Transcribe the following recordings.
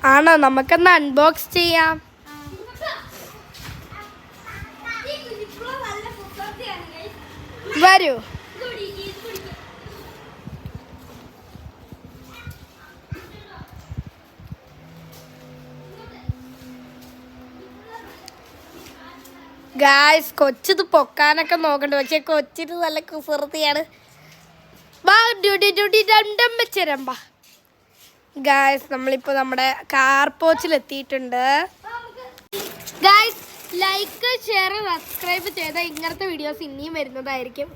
ആണോ? നമുക്കൊന്ന് അൺബോക്സ് ചെയ്യാം. വരൂ. ഗായ്സ്, കൊച്ചിത് പൊക്കാനൊക്കെ നോക്കണ്ട, പക്ഷെ കൊച്ചിന് നല്ല കുസൃതിയാണ്. രണ്ടും വെച്ചരമ്പാ. ഗായ്സ്, നമ്മളിപ്പോൾ നമ്മുടെ കാർ പോച്ചിലെത്തിയിട്ടുണ്ട്. ഗായ്സ്, ലൈക്ക്, ഷെയർ, സബ്സ്ക്രൈബ് ചെയ്താൽ ഇങ്ങനത്തെ വീഡിയോസ് ഇനിയും വരുന്നതായിരിക്കും.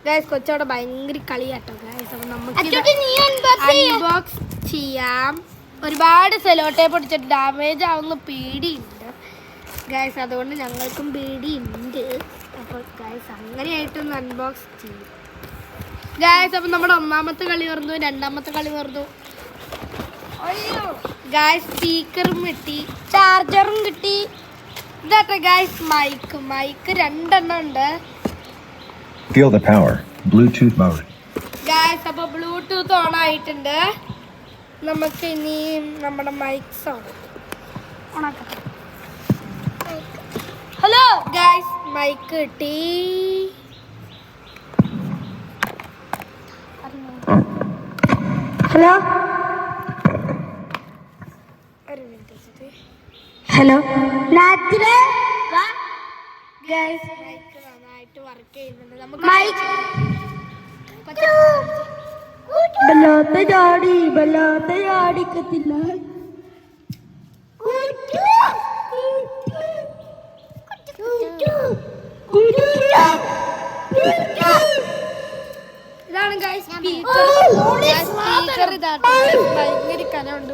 ഗായ്സ്, കൊച്ചോടെ ഭയങ്കര കളിയാട്ടോ ഗായ്സ്. അപ്പം നമുക്ക് അൺബോക്സ് ചെയ്യാം. ഒരുപാട് സെലോ ടേപ്പ് ഒട്ടിച്ചിട്ട് ഡാമേജ് ആവുന്ന പേടിയുണ്ട് ഗായ്സ്, അതുകൊണ്ട് ഞങ്ങൾക്കും പേടിയുണ്ട്. അപ്പോൾ ഗായ്സ്, അങ്ങനെയായിട്ടൊന്ന് അൺബോക്സ് ചെയ്യും ഗായ്സ്. അപ്പം നമ്മുടെ ഒന്നാമത്തെ കളി തുറന്നു, രണ്ടാമത്തെ കളി തുറന്നു. ഗായ്സ്, സ്പീക്കറും കിട്ടി, ചാർജറും കിട്ടി. ഇതാട്ടെ ഗായ്സ് മൈക്ക് 2 എണ്ണം ഉണ്ട്. Feel the power. Bluetooth mode. Guys, അപ്പോൾ ബ്ലൂടൂത്ത് ഓൺ ആയിട്ടുണ്ട്. നമുക്ക് ഇനി നമ്മുടെ മൈക്ക് സൗണ്ട് ഓണാക്കാം. ഹലോ ഗായ്സ്, മൈക്ക് കിട്ടി. ഹലോ ഹലോ ഗായ്സ്, മൈക്ക് നന്നായിട്ട് വർക്ക് ചെയ്യുന്നുണ്ട്. നമുക്ക് ബല്ലാത്ത ചാടിക്കത്തില്ല. ഇതാണ് ഗായ്സ് സ്പീക്കർ. ഇതാട്ടോ ഭയങ്കര കനമുണ്ട്.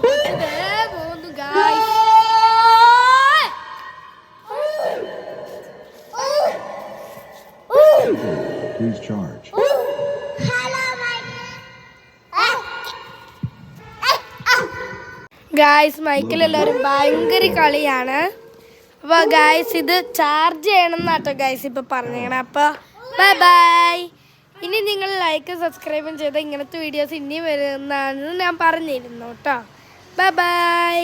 പോകുന്നു ഗായ്സ്. Please charge. ഗായ്സ്, മൈക്കിലെല്ലാവരും ഭയങ്കര കളിയാണ്. അപ്പോൾ ഗായ്സ്, ഇത് ചാർജ് ചെയ്യണം എന്നാട്ടോ ഗായ്സ് ഇപ്പോൾ പറഞ്ഞേക്കണം. അപ്പോൾ ബൈ ബൈ. ഇനി നിങ്ങൾ ലൈക്ക്, സബ്സ്ക്രൈബും ചെയ്താൽ ഇങ്ങനത്തെ വീഡിയോസ് ഇനി വരുന്നതാണെന്ന് ഞാൻ പറഞ്ഞിരുന്നു കേട്ടോ. Bye bye.